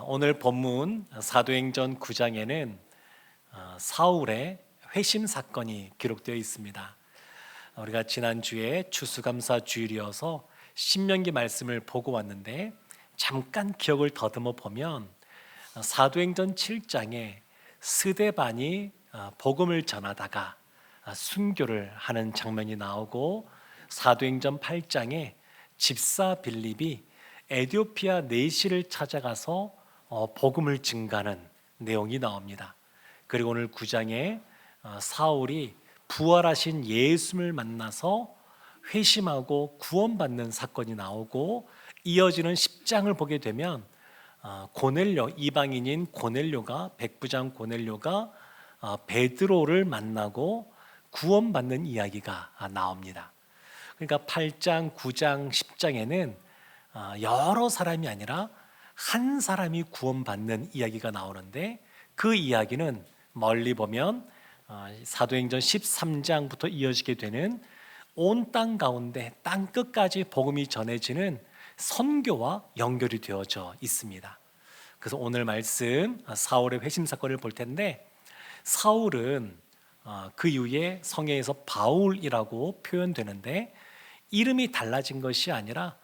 오늘 본문 사도행전 9장에는 사울의 회심 사건이 기록되어 있습니다. 우리가 지난주에 추수감사 주일이어서 신명기 말씀을 보고 왔는데 잠깐 기억을 더듬어 보면 사도행전 7장에 스데반이 복음을 전하다가 순교를 하는 장면이 나오고, 사도행전 8장에 집사 빌립이 에티오피아 내시를 찾아가서 복음을 증가하는 내용이 나옵니다. 그리고 오늘 9장에 사울이 부활하신 예수를 만나서 회심하고 구원받는 사건이 나오고, 이어지는 10장을 보게 되면 고넬료, 이방인인 고넬료가, 백부장 고넬료가 베드로를 만나고 구원받는 이야기가 나옵니다. 그러니까 8장, 9장, 10장에는 여러 사람이 아니라 한 사람이 구원받는 이야기가 나오는데, 그 이야기는 멀리 보면 사도행전 13장부터 이어지게 되는 온 땅 가운데 땅 끝까지 복음이 전해지는 선교와 연결이 되어져 있습니다. 그래서 오늘 말씀 사울의 회심 사건을 볼 텐데, 사울은 그 이후에 성경에서 바울이라고 표현되는데, 이름이 달라진 것이 아니라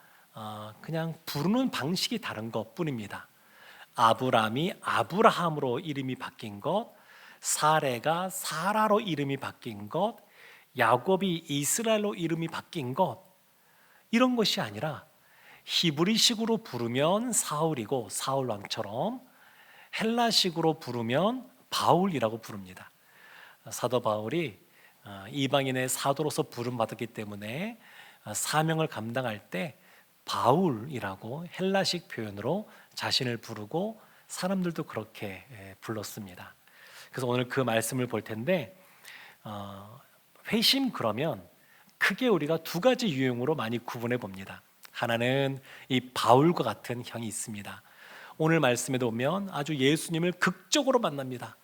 그냥 부르는 방식이 다른 것 뿐입니다. 아브람이 아브라함으로 이름이 바뀐 것, 사레가 사라로 이름이 바뀐 것, 야곱이 이스라엘로 이름이 바뀐 것, 이런 것이 아니라 히브리식으로 부르면 사울이고 사울 왕처럼, 헬라식으로 부르면 바울이라고 부릅니다. 사도 바울이 이방인의 사도로서 부름받았기 때문에 사명을 감당할 때 바울이라고 헬라식 표현으로 자신을 부르고, 사람들도 그렇게 불렀습니다. 그래서 오늘 그 말씀을 볼 텐데, 회심 그러면 크게 우리가 두 가지 유형으로 많이 구분해 봅니다. 하나는 이 바울과 같은 형이 있습니다. 오늘 말씀에도 보면 아주 예수님을 극적으로 만납니다.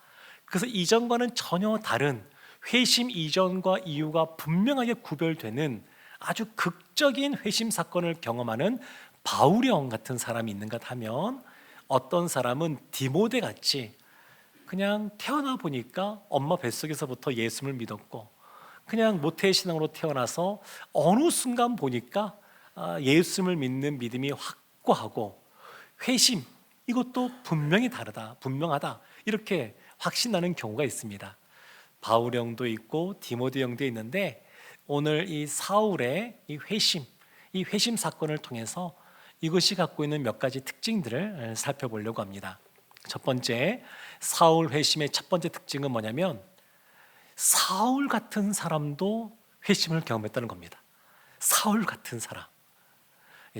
그래서 이전과는 전혀 다른, 회심 이전과 이후가 분명하게 구별되는 아주 극적인 회심 사건을 경험하는 바울의 형 같은 사람이 있는가 하면, 어떤 사람은 디모데 같이 그냥 태어나 보니까 엄마 뱃속에서부터 예수를 믿었고, 그냥 모태신앙으로 태어나서 어느 순간 보니까 예수를 믿는 믿음이 확고하고, 회심 이것도 분명히 다르다, 분명하다, 이렇게 확신나는 경우가 있습니다. 바울 형도 있고 디모데 형도 있는데, 오늘 이 사울의 이 회심 사건을 통해서 이것이 갖고 있는 몇 가지 특징들을 살펴보려고 합니다. 첫 번째, 사울 회심의 첫 번째 특징은 뭐냐면, 사울 같은 사람도 회심을 경험했다는 겁니다. 사울 같은 사람,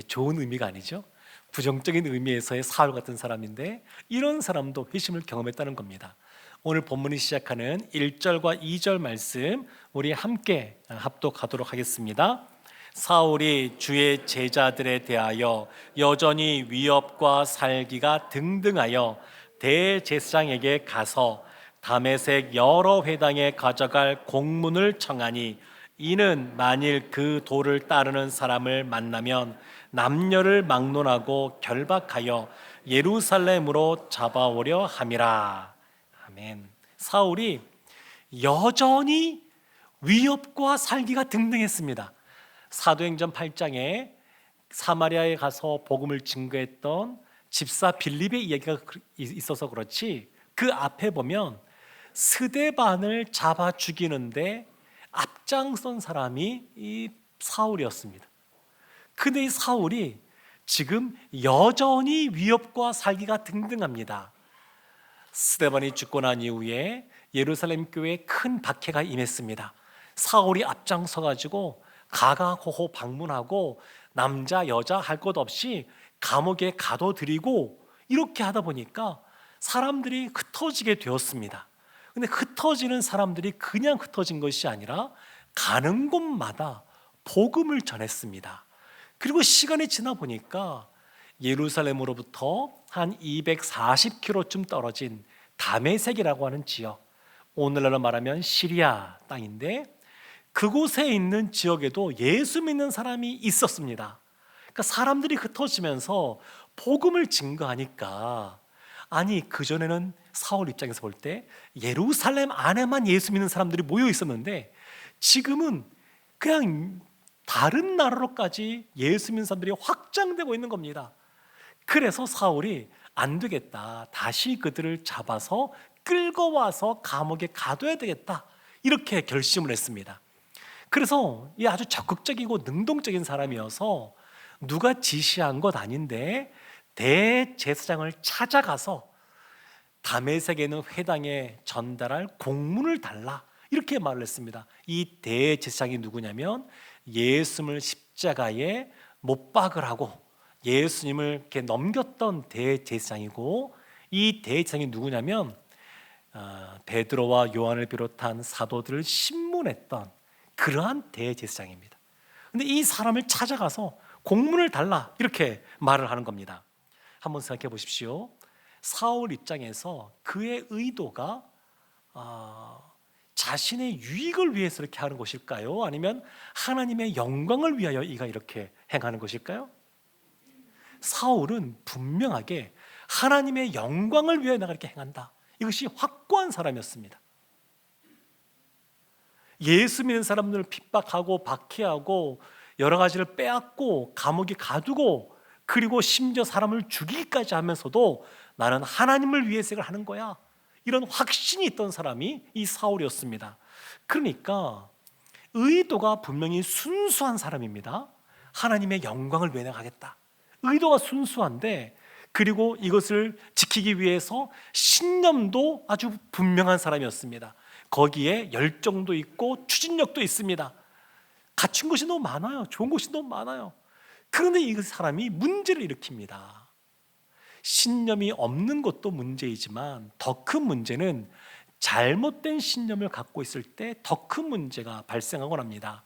좋은 의미가 아니죠. 부정적인 의미에서의 사울 같은 사람인데, 이런 사람도 회심을 경험했다는 겁니다. 오늘 본문이 시작하는 1절과 2절 말씀 우리 함께 합독하도록 하겠습니다. 사울이 주의 제자들에 대하여 여전히 위협과 살기가 등등하여 대제사장에게 가서 다메섹 여러 회당에 가져갈 공문을 청하니, 이는 만일 그 도를 따르는 사람을 만나면 남녀를 막론하고 결박하여 예루살렘으로 잡아오려 함이라. 아멘. 사울이 여전히 위협과 살기가 등등했습니다. 사도행전 8장에 사마리아에 가서 복음을 증거했던 집사 빌립의 이야기가 있어서 그렇지, 그 앞에 보면 스데반을 잡아 죽이는데 앞장선 사람이 이 사울이었습니다. 근데 이 사울이 지금 여전히 위협과 살기가 등등합니다. 스데반이 죽고 난 이후에 예루살렘 교회에 큰 박해가 임했습니다. 사울이 앞장서 가지고 가가호호 방문하고 남자 여자 할 것 없이 감옥에 가둬들이고, 이렇게 하다 보니까 사람들이 흩어지게 되었습니다. 근데 흩어지는 사람들이 그냥 흩어진 것이 아니라 가는 곳마다 복음을 전했습니다. 그리고 시간이 지나 보니까 예루살렘으로부터 한 240km쯤 떨어진 다메섹이라고 하는 지역, 오늘날로 말하면 시리아 땅인데, 그곳에 있는 지역에도 예수 믿는 사람이 있었습니다. 그러니까 사람들이 흩어지면서 복음을 증거하니까 아니 그전에는 사울 입장에서 볼 때 예루살렘 안에만 예수 믿는 사람들이 모여 있었는데 지금은 그냥 다른 나라로까지 예수 믿는 사람들이 확장되고 있는 겁니다. 그래서 사울이 안 되겠다, 다시 그들을 잡아서 끌고 와서 감옥에 가둬야 되겠다, 이렇게 결심을 했습니다. 그래서 이 아주 적극적이고 능동적인 사람이어서 누가 지시한 것 아닌데 대제사장을 찾아가서 다메섹에 있는 회당에 전달할 공문을 달라, 이렇게 말을 했습니다. 이 대제사장이 누구냐면 예수님을 십자가에 못 박으라고 예수님을 이렇게 넘겼던 대제사장이고, 이 대제사장이 누구냐면 베드로와 요한을 비롯한 사도들을 신문했던 그러한 대제사장입니다. 근데 이 사람을 찾아가서 공문을 달라, 이렇게 말을 하는 겁니다. 한번 생각해 보십시오. 사울 입장에서 그의 의도가 자신의 유익을 위해서 이렇게 하는 것일까요? 아니면 하나님의 영광을 위하여 이가 이렇게 행하는 것일까요? 사울은 분명하게 하나님의 영광을 위하여 내가 이렇게 행한다, 이것이 확고한 사람이었습니다. 예수 믿는 사람들을 핍박하고 박해하고 여러 가지를 빼앗고 감옥에 가두고 그리고 심지어 사람을 죽이기까지 하면서도 나는 하나님을 위해서 이걸 하는 거야, 이런 확신이 있던 사람이 이 사울이었습니다. 그러니까 의도가 분명히 순수한 사람입니다. 하나님의 영광을 위해 하겠다, 의도가 순수한데, 그리고 이것을 지키기 위해서 신념도 아주 분명한 사람이었습니다. 거기에 열정도 있고 추진력도 있습니다. 갖춘 것이 너무 많아요. 좋은 것이 너무 많아요. 그런데 이 사람이 문제를 일으킵니다. 신념이 없는 것도 문제이지만 더 큰 문제는 잘못된 신념을 갖고 있을 때 더 큰 문제가 발생하곤 합니다.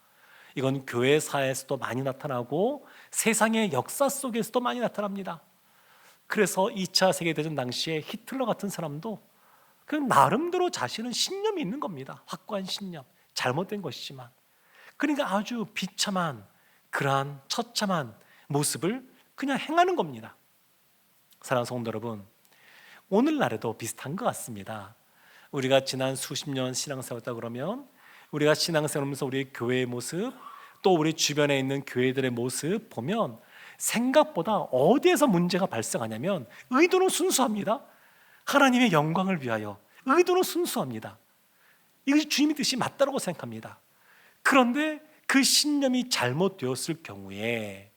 이건 교회사에서도 많이 나타나고 세상의 역사 속에서도 많이 나타납니다. 그래서 2차 세계대전 당시에 히틀러 같은 사람도 그 나름대로 자신은 신념이 있는 겁니다. 확고한 신념, 잘못된 것이지만. 그러니까 아주 비참한 그러한 처참한 모습을 그냥 행하는 겁니다. 사랑하는 성도 여러분, 오늘날에도 비슷한 것 같습니다. 우리가 지난 수십 년 신앙생활했다 그러면 우리가 신앙생활하면서 우리 교회의 모습, 또 우리 주변에 있는 교회들의 모습 보면 생각보다 어디에서 문제가 발생하냐면 의도는 순수합니다. 하나님의 영광을 위하여 의도는 순수합니다. 이것이 주님의 뜻이 맞다고 생각합니다. 그런데 그 신념이 잘못되었을 경우에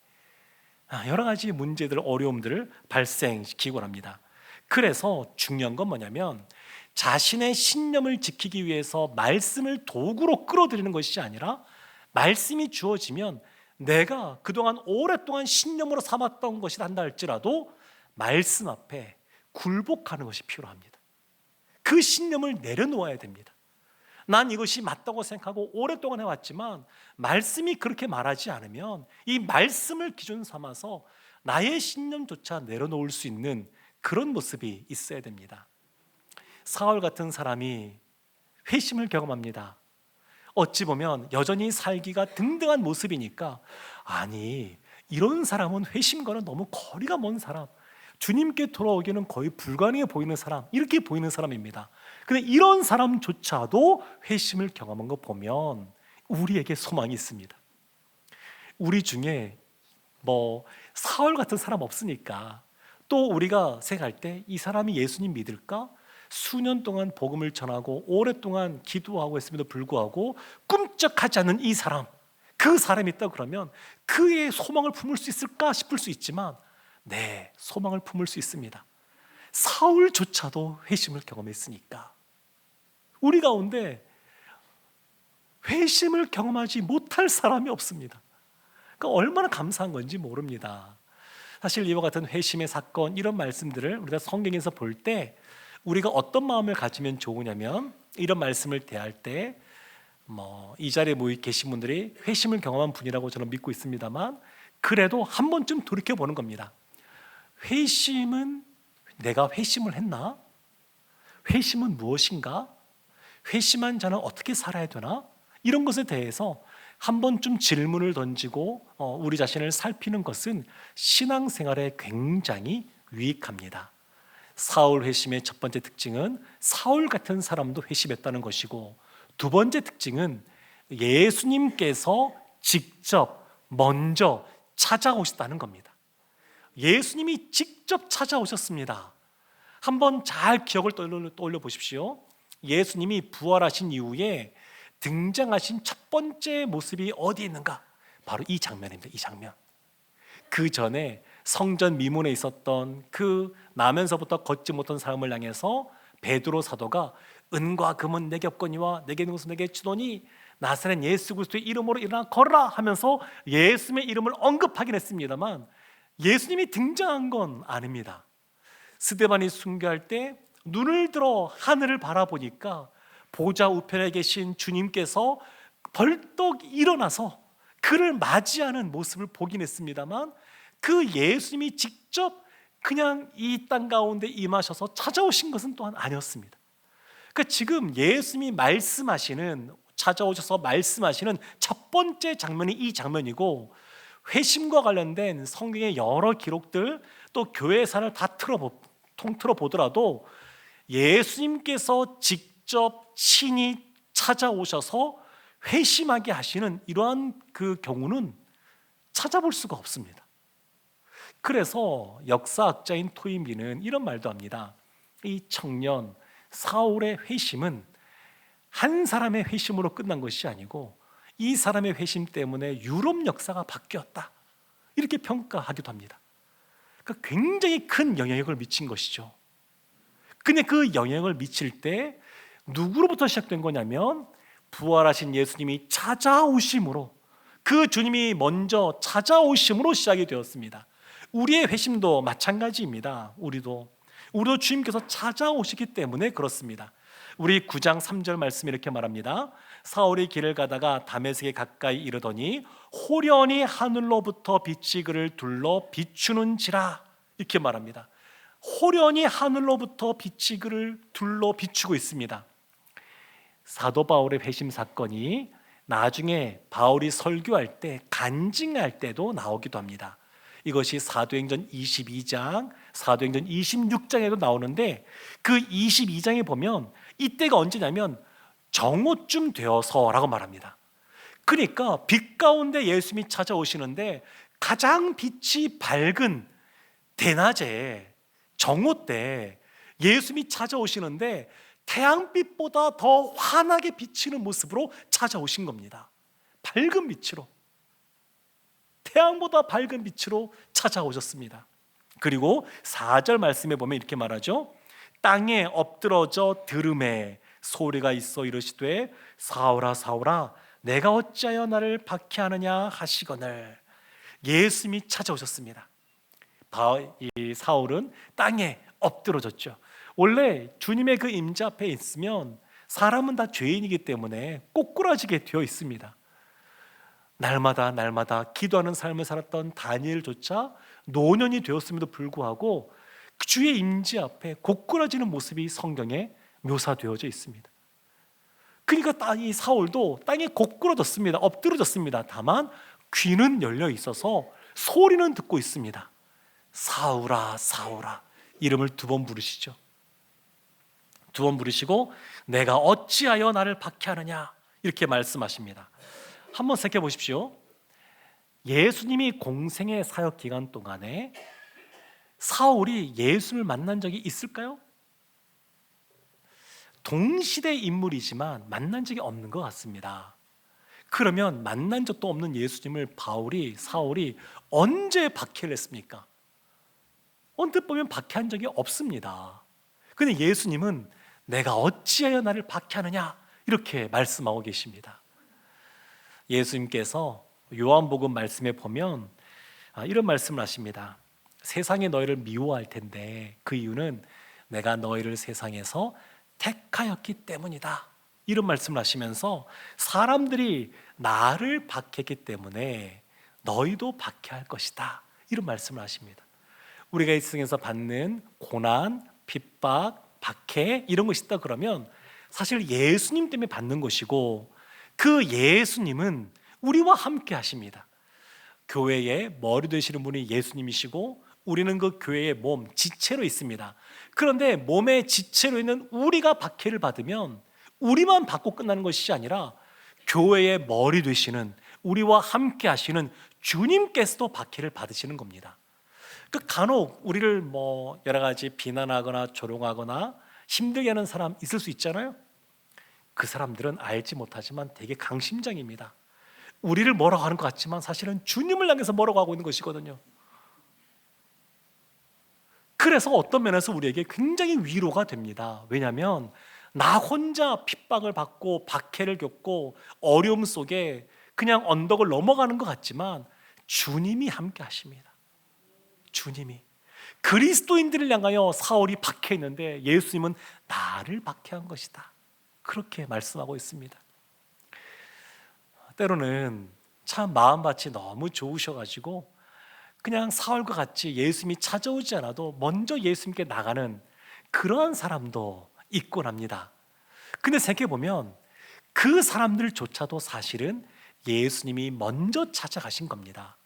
여러 가지 문제들, 어려움들을 발생시키곤 합니다. 그래서 중요한 건 뭐냐면 자신의 신념을 지키기 위해서 말씀을 도구로 끌어들이는 것이 아니라 말씀이 주어지면 내가 그동안 오랫동안 신념으로 삼았던 것이 한다 할지라도 말씀 앞에 굴복하는 것이 필요합니다. 그 신념을 내려놓아야 됩니다. 난 이것이 맞다고 생각하고 오랫동안 해왔지만 말씀이 그렇게 말하지 않으면 이 말씀을 기준 삼아서 나의 신념조차 내려놓을 수 있는 그런 모습이 있어야 됩니다. 사울 같은 사람이 회심을 경험합니다. 어찌 보면 여전히 살기가 등등한 모습이니까 아니 이런 사람은 회심과는 너무 거리가 먼 사람, 주님께 돌아오기는 거의 불가능해 보이는 사람, 이렇게 보이는 사람입니다. 그런데 이런 사람조차도 회심을 경험한 거 보면 우리에게 소망이 있습니다. 우리 중에 사울 같은 사람 없으니까 또 우리가 생각할 때 이 사람이 예수님 믿을까? 수년 동안 복음을 전하고 오랫동안 기도하고 했음에도 불구하고 꿈쩍하지 않는 이 사람, 그 사람이 있다 그러면 그의 소망을 품을 수 있을까 싶을 수 있지만 네, 소망을 품을 수 있습니다. 사울조차도 회심을 경험했으니까 우리 가운데 회심을 경험하지 못할 사람이 없습니다. 그러니까 얼마나 감사한 건지 모릅니다. 사실 이와 같은 회심의 사건, 이런 말씀들을 우리가 성경에서 볼 때 우리가 어떤 마음을 가지면 좋으냐면 이런 말씀을 대할 때 이 자리에 모여 계신 분들이 회심을 경험한 분이라고 저는 믿고 있습니다만 그래도 한 번쯤 돌이켜보는 겁니다. 회심은 내가 회심을 했나? 회심은 무엇인가? 회심한 자는 어떻게 살아야 되나? 이런 것에 대해서 한 번쯤 질문을 던지고 우리 자신을 살피는 것은 신앙생활에 굉장히 유익합니다. 사울 회심의 첫 번째 특징은 사울 같은 사람도 회심했다는 것이고, 두 번째 특징은 예수님께서 직접 먼저 찾아오셨다는 겁니다. 예수님이 직접 찾아오셨습니다. 한번 잘 기억을 떠올려 보십시오. 예수님이 부활하신 이후에 등장하신 첫 번째 모습이 어디 있는가? 바로 이 장면입니다. 이 장면. 그 전에 성전 미문에 있었던 그 나면서부터 걷지 못한 사람을 향해서 베드로 사도가 은과 금은 내게 없거니와 내게 있는 것은 내게 주노니 나사렛 예수 그리스도의 이름으로 일어나 걸어라 하면서 예수님의 이름을 언급하긴 했습니다만 예수님이 등장한 건 아닙니다. 스데반이 순교할 때 눈을 들어 하늘을 바라보니까 보좌 우편에 계신 주님께서 벌떡 일어나서 그를 맞이하는 모습을 보긴 했습니다만 그 예수님이 직접 그냥 이 땅 가운데 임하셔서 찾아오신 것은 또한 아니었습니다. 그러니까 지금 예수님이 찾아오셔서 말씀하시는 첫 번째 장면이 이 장면이고, 회심과 관련된 성경의 여러 기록들 또 교회사를 다 통틀어 보더라도 예수님께서 직접 친히 찾아오셔서 회심하게 하시는 이러한 그 경우는 찾아볼 수가 없습니다. 그래서 역사학자인 토인비는 이런 말도 합니다. 이 청년 사울의 회심은 한 사람의 회심으로 끝난 것이 아니고 이 사람의 회심 때문에 유럽 역사가 바뀌었다, 이렇게 평가하기도 합니다. 그러니까 굉장히 큰 영향력을 미친 것이죠. 근데 그 영향을 미칠 때 누구로부터 시작된 거냐면 부활하신 예수님이 찾아오심으로, 그 주님이 먼저 찾아오심으로 시작이 되었습니다. 우리의 회심도 마찬가지입니다. 우리도 주님께서 찾아오시기 때문에 그렇습니다. 우리 9장 3절 말씀이 이렇게 말합니다. 사울이 길을 가다가 다메섹에 가까이 이르더니 호련히 하늘로부터 빛이 그를 둘러 비추는지라, 이렇게 말합니다. 호련히 하늘로부터 빛이 그를 둘러 비추고 있습니다. 사도 바울의 회심 사건이 나중에 바울이 설교할 때 간증할 때도 나오기도 합니다. 이것이 사도행전 22장, 사도행전 26장에도 나오는데 그 22장에 보면 이때가 언제냐면 정오쯤 되어서라고 말합니다. 그러니까 빛 가운데 예수님이 찾아오시는데 가장 빛이 밝은 대낮에 정오 때 예수님이 찾아오시는데 태양빛보다 더 환하게 비치는 모습으로 찾아오신 겁니다. 밝은 빛으로, 태양보다 밝은 빛으로 찾아오셨습니다. 그리고 4절 말씀에 보면 이렇게 말하죠. 땅에 엎드러져 들음에 소리가 있어 이르시되 사울아 사울아 내가 어찌하여 나를 박해하느냐 하시거늘. 예수님이 찾아오셨습니다. 이 사울은 땅에 엎드러졌죠. 원래 주님의 그 임재 앞에 있으면 사람은 다 죄인이기 때문에 꼬꾸라지게 되어 있습니다. 날마다 기도하는 삶을 살았던 다니엘조차 노년이 되었음에도 불구하고 주의 임재 앞에 고꾸라지는 모습이 성경에 묘사되어져 있습니다. 그러니까 이 사울도 땅에 고꾸라졌습니다. 엎드러졌습니다. 다만 귀는 열려 있어서 소리는 듣고 있습니다. 사울아 사울아, 이름을 2번 부르시죠. 2번 부르시고 내가 어찌하여 나를 박해하느냐, 이렇게 말씀하십니다. 한번 생각해 보십시오. 예수님이 공생의 사역 기간 동안에 사울이 예수를 만난 적이 있을까요? 동시대 인물이지만 만난 적이 없는 것 같습니다. 그러면 만난 적도 없는 예수님을 사울이 언제 박해를 했습니까? 언뜻 보면 박해한 적이 없습니다. 근데 예수님은 내가 어찌하여 나를 박해하느냐, 이렇게 말씀하고 계십니다. 예수님께서 요한복음 말씀에 보면 이런 말씀을 하십니다. 세상이 너희를 미워할 텐데 그 이유는 내가 너희를 세상에서 택하였기 때문이다, 이런 말씀을 하시면서 사람들이 나를 박해했기 때문에 너희도 박해할 것이다, 이런 말씀을 하십니다. 우리가 이 세상에서 받는 고난, 핍박, 박해 이런 것이 있다 그러면 사실 예수님 때문에 받는 것이고 그 예수님은 우리와 함께 하십니다. 교회의 머리 되시는 분이 예수님이시고 우리는 그 교회의 몸, 지체로 있습니다. 그런데 몸의 지체로 있는 우리가 박해를 받으면 우리만 받고 끝나는 것이 아니라 교회의 머리 되시는, 우리와 함께 하시는 주님께서도 박해를 받으시는 겁니다. 그 간혹 우리를 여러 가지 비난하거나 조롱하거나 힘들게 하는 사람 있을 수 있잖아요. 그 사람들은 알지 못하지만 되게 강심장입니다. 우리를 뭐라고 하는 것 같지만 사실은 주님을 향해서 뭐라고 하고 있는 것이거든요. 그래서 어떤 면에서 우리에게 굉장히 위로가 됩니다. 왜냐하면 나 혼자 핍박을 받고 박해를 겪고 어려움 속에 그냥 언덕을 넘어가는 것 같지만 주님이 함께 하십니다. 주님이. 그리스도인들을 향하여 사울이 박해했는데 예수님은 나를 박해한 것이다, 그렇게 말씀하고 있습니다. 때로는 참 마음밭이 너무 좋으셔가지고 그냥 사울과 같이 예수님이 찾아오지 않아도 먼저 예수님께 나가는 그러한 사람도 있곤 합니다. 근데 생각해보면 그 사람들조차도 사실은 예수님이 먼저 찾아가신 겁니다.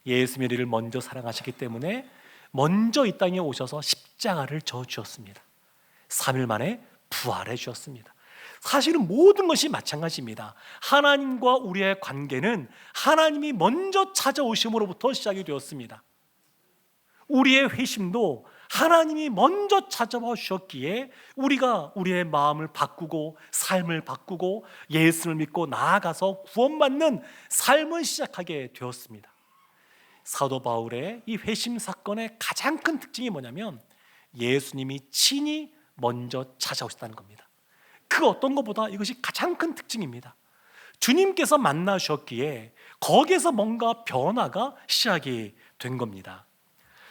예수님이 우리를 먼저 사랑하셨기 때문에 먼저 이 땅에 오셔서 십자가를 져주셨습니다. 3일 만에 부활해 주셨습니다. 사실은 모든 것이 마찬가지입니다. 하나님과 우리의 관계는 하나님이 먼저 찾아오심으로부터 시작이 되었습니다. 우리의 회심도 하나님이 먼저 찾아와 주셨기에 우리가 우리의 마음을 바꾸고 삶을 바꾸고 예수를 믿고 나아가서 구원받는 삶을 시작하게 되었습니다. 사도 바울의 이 회심 사건의 가장 큰 특징이 뭐냐면 예수님이 친히 먼저 찾아오셨다는 겁니다. 그 어떤 것보다 이것이 가장 큰 특징입니다. 주님께서 만나셨기에 거기에서 뭔가 변화가 시작이 된 겁니다.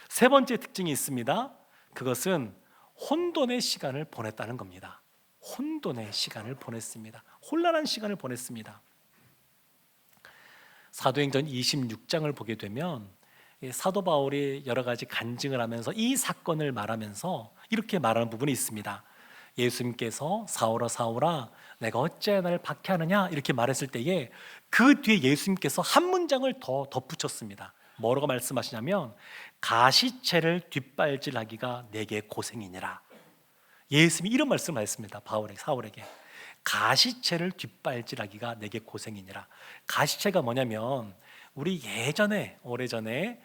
세 번째 특징이 있습니다. 그것은 혼돈의 시간을 보냈다는 겁니다. 혼돈의 시간을 보냈습니다. 혼란한 시간을 보냈습니다. 사도행전 26장을 보게 되면 사도 바울이 여러 가지 간증을 하면서 이 사건을 말하면서 이렇게 말하는 부분이 있습니다. 예수님께서 사울아 사울아 내가 어찌 나를 박해하느냐 이렇게 말했을 때에 그 뒤에 예수님께서 한 문장을 더 덧붙였습니다. 뭐라고 말씀하시냐면 가시채를 뒷발질하기가 내게 고생이니라. 예수님이 이런 말씀을 하셨습니다. 사울에게 가시채를 뒷발질하기가 내게 고생이니라. 가시채가 뭐냐면 우리 예전에 오래전에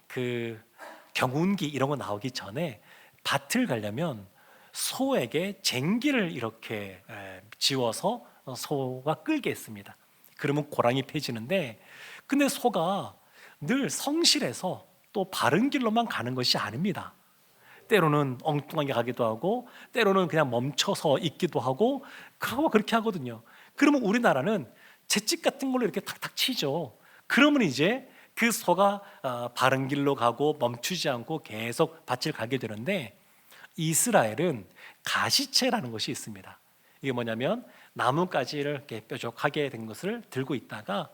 그 경운기 이런 거 나오기 전에 밭을 가려면 소에게 쟁기를 이렇게 지워서 소가 끌게 했습니다. 그러면 고랑이 펴지는데 근데 소가 늘 성실해서 또 바른 길로만 가는 것이 아닙니다. 때로는 엉뚱하게 가기도 하고 때로는 그냥 멈춰서 있기도 하고 그렇게 하거든요. 그러면 우리나라는 채찍 같은 걸로 이렇게 탁탁 치죠. 그러면 이제 그 소가 바른 길로 가고 멈추지 않고 계속 밭을 가게 되는데 이스라엘은 가시채라는 것이 있습니다. 이게 뭐냐면 나뭇가지를 이렇게 뾰족하게 된 것을 들고 있다가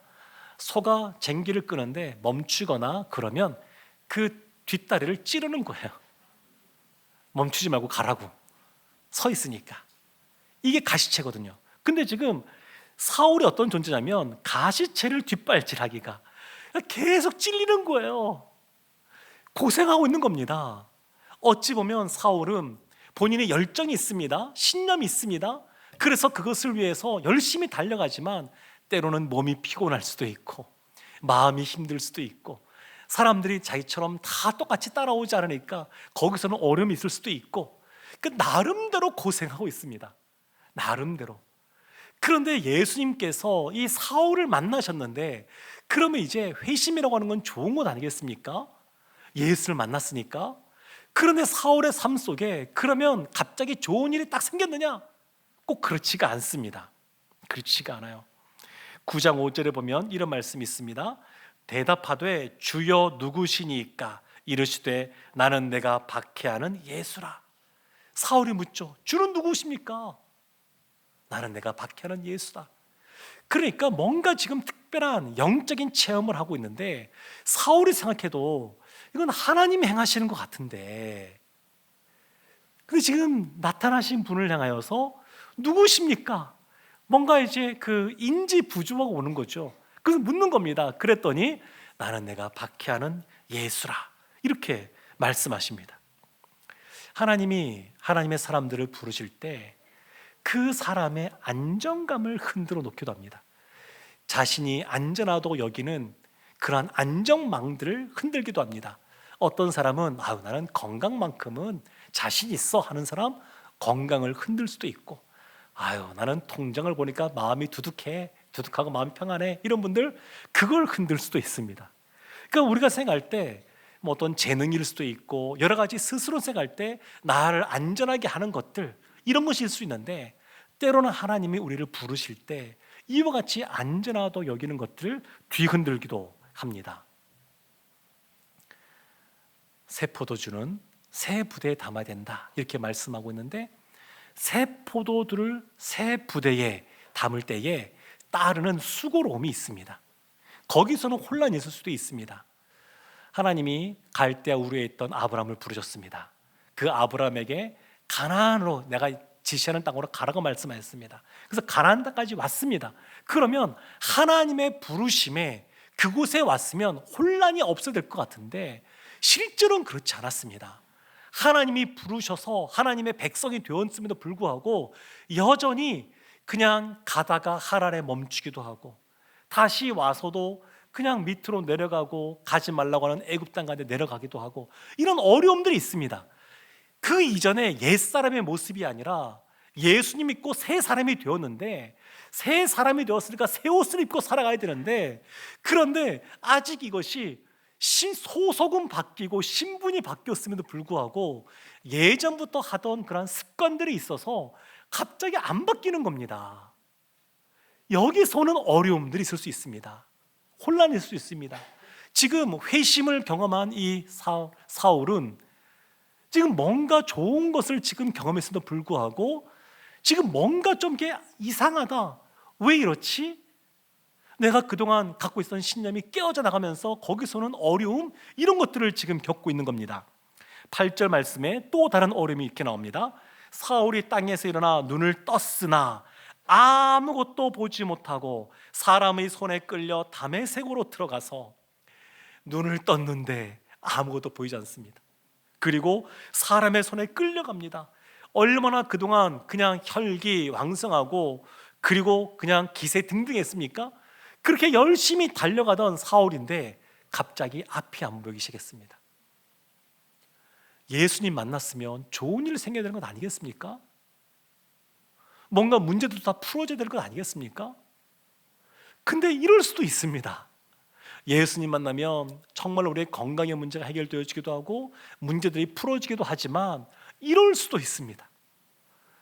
소가 쟁기를 끄는데 멈추거나 그러면 그 뒷다리를 찌르는 거예요. 멈추지 말고 가라고 서 있으니까. 이게 가시채거든요. 근데 지금 사울이 어떤 존재냐면 가시채를 뒷발질하기가 계속 찔리는 거예요. 고생하고 있는 겁니다. 어찌 보면 사울은 본인의 열정이 있습니다. 신념이 있습니다. 그래서 그것을 위해서 열심히 달려가지만 때로는 몸이 피곤할 수도 있고 마음이 힘들 수도 있고 사람들이 자기처럼 다 똑같이 따라오지 않으니까 거기서는 어려움이 있을 수도 있고 그 나름대로 고생하고 있습니다. 나름대로. 그런데 예수님께서 이 사울을 만나셨는데 그러면 이제 회심이라고 하는 건 좋은 것 아니겠습니까? 예수를 만났으니까. 그런데 사울의 삶 속에 그러면 갑자기 좋은 일이 딱 생겼느냐? 꼭 그렇지가 않습니다. 그렇지가 않아요. 9장 5절에 보면 이런 말씀이 있습니다. 대답하되 주여 누구시니까 이르시되 나는 내가 박해하는 예수라. 사울이 묻죠. 주는 누구십니까? 나는 내가 박해하는 예수다. 그러니까 뭔가 지금 특별한 영적인 체험을 하고 있는데 사울이 생각해도 이건 하나님이 행하시는 것 같은데 근데 지금 나타나신 분을 향하여서 누구십니까? 뭔가 이제 그 인지 부조화가 오는 거죠. 그래서 묻는 겁니다. 그랬더니 나는 내가 박해하는 예수라 이렇게 말씀하십니다. 하나님이 하나님의 사람들을 부르실 때 그 사람의 안정감을 흔들어 놓기도 합니다. 자신이 안전하다고 여기는 그러한 안정망들을 흔들기도 합니다. 어떤 사람은 나는 건강만큼은 자신 있어 하는 사람, 건강을 흔들 수도 있고, 나는 통장을 보니까 마음이 두둑하고 마음이 평안해, 이런 분들 그걸 흔들 수도 있습니다. 그러니까 우리가 생각할 때 뭐 어떤 재능일 수도 있고 여러 가지 스스로 생각할 때 나를 안전하게 하는 것들, 이런 것일 수 있는데, 때로는 하나님이 우리를 부르실 때 이와 같이 안전하다고 여기는 것들을 뒤흔들기도 합니다. 새 포도주는 새 부대에 담아야 된다, 이렇게 말씀하고 있는데, 새 포도주를 새 부대에 담을 때에 따르는 수고로움이 있습니다. 거기서는 혼란이 있을 수도 있습니다. 하나님이 갈대아 우르에 있던 아브라함을 부르셨습니다. 그 아브라함에게 가나안으로, 내가 지시하는 땅으로 가라고 말씀하셨습니다. 그래서 가나안 땅까지 왔습니다. 그러면 하나님의 부르심에 그곳에 왔으면 혼란이 없어야 될 것 같은데, 실제로는 그렇지 않았습니다. 하나님이 부르셔서 하나님의 백성이 되었음에도 불구하고 여전히 그냥 가다가 하란에 멈추기도 하고, 다시 와서도 그냥 밑으로 내려가고, 가지 말라고 하는 애굽 땅 가운데 내려가기도 하고, 이런 어려움들이 있습니다. 그 이전에 옛사람의 모습이 아니라 예수님 믿고 새 사람이 되었는데, 새 사람이 되었으니까 새 옷을 입고 살아가야 되는데, 그런데 아직 이것이 소속은 바뀌고 신분이 바뀌었음에도 불구하고 예전부터 하던 그런 습관들이 있어서 갑자기 안 바뀌는 겁니다. 여기서는 어려움들이 있을 수 있습니다. 혼란이 있을 수 있습니다. 지금 회심을 경험한 이 사울은 지금 뭔가 좋은 것을 지금 경험했음에도 불구하고 지금 뭔가 좀 이상하다, 왜 이렇지? 내가 그동안 갖고 있었던 신념이 깨어져 나가면서 거기서는 어려움, 이런 것들을 지금 겪고 있는 겁니다. 8절 말씀에 또 다른 어려움이 이렇게 나옵니다. 사울이 땅에서 일어나 눈을 떴으나 아무것도 보지 못하고 사람의 손에 끌려 다메섹으로 들어가서 눈을 떴는데 아무것도 보이지 않습니다. 그리고 사람의 손에 끌려갑니다. 얼마나 그동안 그냥 혈기왕성하고 그리고 그냥 기세등등했습니까? 그렇게 열심히 달려가던 사울인데 갑자기 앞이 안 보이기 시작했습니다. 예수님 만났으면 좋은 일 생겨야 되는 것 아니겠습니까? 뭔가 문제도 다 풀어져야 되는 것 아니겠습니까? 근데 이럴 수도 있습니다. 예수님 만나면 정말 우리의 건강의 문제가 해결되어지기도 하고 문제들이 풀어지기도 하지만 이럴 수도 있습니다.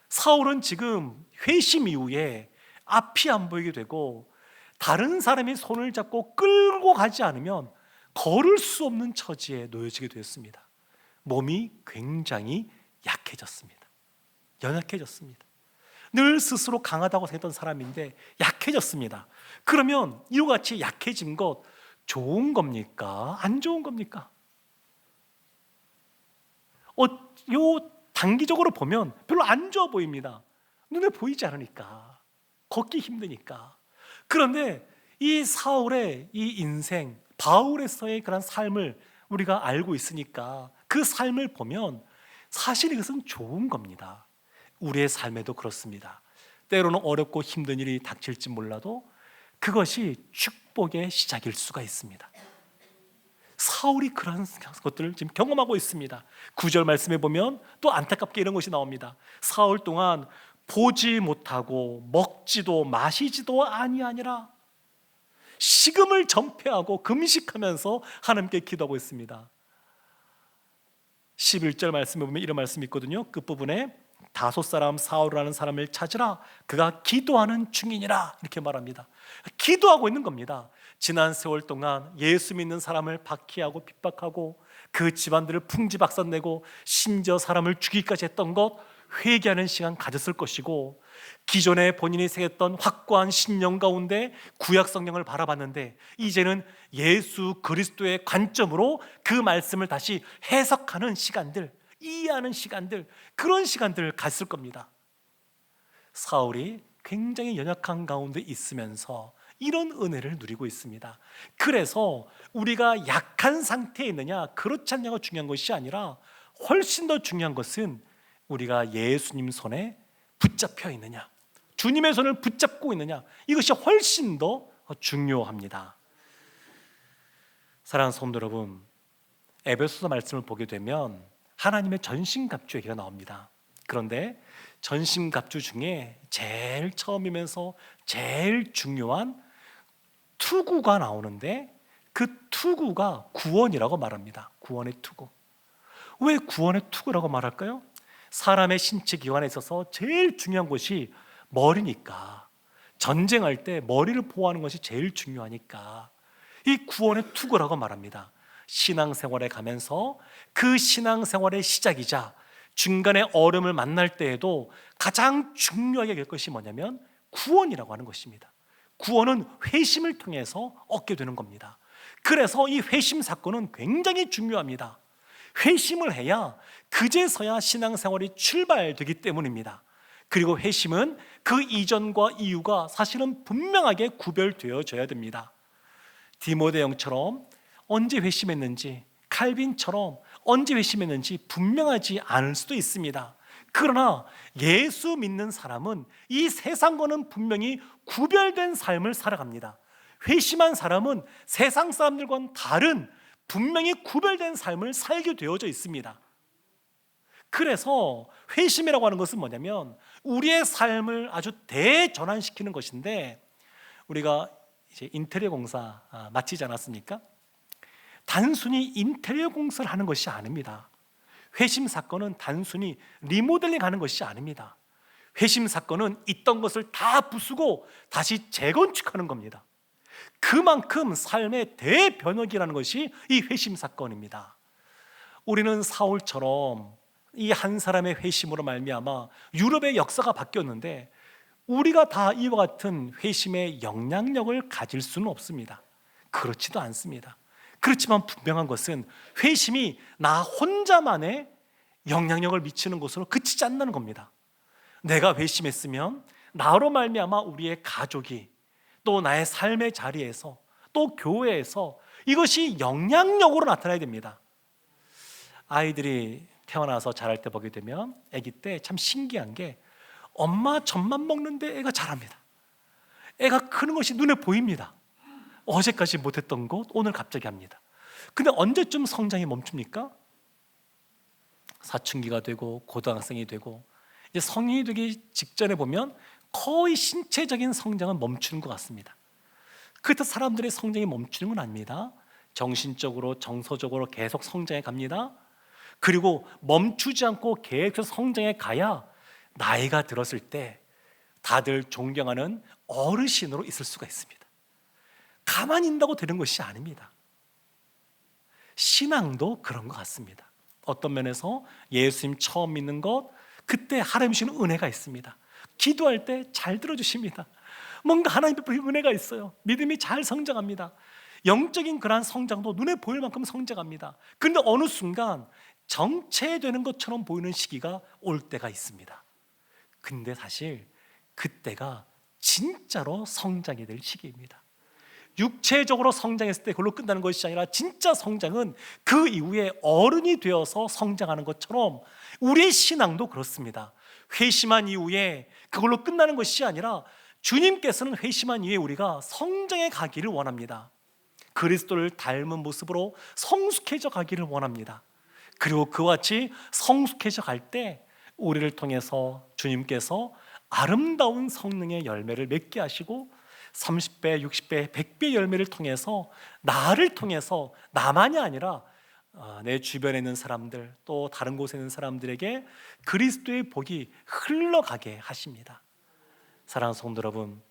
사울은 지금 회심 이후에 앞이 안 보이게 되고 다른 사람이 손을 잡고 끌고 가지 않으면 걸을 수 없는 처지에 놓여지게 되었습니다. 몸이 굉장히 약해졌습니다. 연약해졌습니다. 늘 스스로 강하다고 생각했던 사람인데 약해졌습니다. 그러면 이와 같이 약해진 것 좋은 겁니까? 안 좋은 겁니까? 요 단기적으로 보면 별로 안 좋아 보입니다. 눈에 보이지 않으니까, 걷기 힘드니까. 그런데 이 사울의 이 인생, 바울에서의 그런 삶을 우리가 알고 있으니까 그 삶을 보면 사실 이것은 좋은 겁니다. 우리의 삶에도 그렇습니다. 때로는 어렵고 힘든 일이 닥칠지 몰라도 그것이 축복의 시작일 수가 있습니다. 사울이 그런 것들을 지금 경험하고 있습니다. 9절 말씀에 보면 또 안타깝게 이런 것이 나옵니다. 사흘 동안 보지 못하고 먹지도 마시지도 아니하니라. 식음을 전폐하고 금식하면서 하나님께 기도하고 있습니다. 11절 말씀에 보면 이런 말씀이 있거든요. 끝부분에 다소 사람 사울이라는 사람을 찾으라, 그가 기도하는 중이니라, 이렇게 말합니다. 기도하고 있는 겁니다. 지난 세월 동안 예수 믿는 사람을 박해하고 핍박하고 그 집안들을 풍지박산내고 심지어 사람을 죽이기까지 했던 것 회개하는 시간 가졌을 것이고, 기존에 본인이 새겼던 확고한 신념 가운데 구약 성경을 바라봤는데 이제는 예수 그리스도의 관점으로 그 말씀을 다시 해석하는 시간들, 이해하는 시간들, 그런 시간들을 갔을 겁니다. 사울이 굉장히 연약한 가운데 있으면서 이런 은혜를 누리고 있습니다. 그래서 우리가 약한 상태에 있느냐 그렇지 않냐가 중요한 것이 아니라 훨씬 더 중요한 것은 우리가 예수님 손에 붙잡혀 있느냐, 주님의 손을 붙잡고 있느냐, 이것이 훨씬 더 중요합니다. 사랑하는 성도 여러분, 에베소서 말씀을 보게 되면 하나님의 전신갑주 얘기가 나옵니다. 그런데 전신갑주 중에 제일 처음이면서 제일 중요한 투구가 나오는데 그 투구가 구원이라고 말합니다. 구원의 투구. 왜 구원의 투구라고 말할까요? 사람의 신체 기관에 있어서 제일 중요한 것이 머리니까, 전쟁할 때 머리를 보호하는 것이 제일 중요하니까 이 구원의 투구라고 말합니다. 신앙생활에 가면서 그 신앙생활의 시작이자 중간에 어려움을 만날 때에도 가장 중요하게 될 것이 뭐냐면 구원이라고 하는 것입니다. 구원은 회심을 통해서 얻게 되는 겁니다. 그래서 이 회심 사건은 굉장히 중요합니다. 회심을 해야 그제서야 신앙생활이 출발되기 때문입니다. 그리고 회심은 그 이전과 이후가 사실은 분명하게 구별되어져야 됩니다. 디모데형처럼 언제 회심했는지, 칼빈처럼 언제 회심했는지 분명하지 않을 수도 있습니다. 그러나 예수 믿는 사람은 이 세상과는 분명히 구별된 삶을 살아갑니다. 회심한 사람은 세상 사람들과는 다른 분명히 구별된 삶을 살게 되어져 있습니다. 그래서 회심이라고 하는 것은 뭐냐면 우리의 삶을 아주 대전환시키는 것인데, 우리가 이제 인테리어 공사 마치지 않았습니까? 단순히 인테리어 공사를 하는 것이 아닙니다. 회심 사건은 단순히 리모델링 하는 것이 아닙니다. 회심 사건은 있던 것을 다 부수고 다시 재건축하는 겁니다. 그만큼 삶의 대변혁이라는 것이 이 회심 사건입니다. 우리는 사울처럼 이 한 사람의 회심으로 말미암아 유럽의 역사가 바뀌었는데 우리가 다 이와 같은 회심의 영향력을 가질 수는 없습니다. 그렇지도 않습니다. 그렇지만 분명한 것은 회심이 나 혼자만의 영향력을 미치는 것으로 그치지 않는다는 겁니다. 내가 회심했으면 나로 말미암아 우리의 가족이, 또 나의 삶의 자리에서, 또 교회에서 이것이 영향력으로 나타나야 됩니다. 아이들이 태어나서 자랄 때 보게 되면 아기 때 참 신기한 게 엄마 젖만 먹는데 애가 자랍니다. 애가 크는 것이 눈에 보입니다. 어제까지 못했던 것 오늘 갑자기 합니다. 근데 언제쯤 성장이 멈춥니까? 사춘기가 되고 고등학생이 되고 이제 성인이 되기 직전에 보면 거의 신체적인 성장은 멈추는 것 같습니다. 그렇다고 사람들의 성장이 멈추는 건 아닙니다. 정신적으로 정서적으로 계속 성장해 갑니다. 그리고 멈추지 않고 계속 성장해 가야 나이가 들었을 때 다들 존경하는 어르신으로 있을 수가 있습니다. 가만히 있다고 되는 것이 아닙니다. 신앙도 그런 것 같습니다. 어떤 면에서 예수님 처음 믿는 것, 그때 하나님 주시는 은혜가 있습니다. 기도할 때 잘 들어주십니다. 뭔가 하나님 베푸신 은혜가 있어요. 믿음이 잘 성장합니다. 영적인 그러한 성장도 눈에 보일 만큼 성장합니다. 그런데 어느 순간 정체되는 것처럼 보이는 시기가 올 때가 있습니다. 근데 사실 그때가 진짜로 성장이 될 시기입니다. 육체적으로 성장했을 때 그걸로 끝나는 것이 아니라 진짜 성장은 그 이후에 어른이 되어서 성장하는 것처럼 우리의 신앙도 그렇습니다. 회심한 이후에 그걸로 끝나는 것이 아니라 주님께서는 회심한 이후에 우리가 성장해 가기를 원합니다. 그리스도를 닮은 모습으로 성숙해져 가기를 원합니다. 그리고 그와 같이 성숙해져 갈 때 우리를 통해서 주님께서 아름다운 성령의 열매를 맺게 하시고 30배, 60배, 100배 열매를 통해서 나를 통해서 나만이 아니라 내 주변에 있는 사람들, 또 다른 곳에 있는 사람들에게 그리스도의 복이 흘러가게 하십니다. 사랑하는 성도 여러분,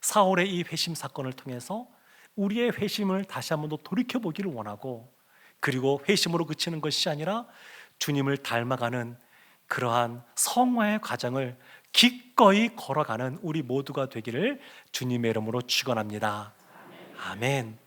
사울의 이 회심 사건을 통해서 우리의 회심을 다시 한번 더 돌이켜보기를 원하고, 그리고 회심으로 그치는 것이 아니라 주님을 닮아가는 그러한 성화의 과정을 기꺼이 걸어가는 우리 모두가 되기를 주님의 이름으로 축원합니다. 아멘.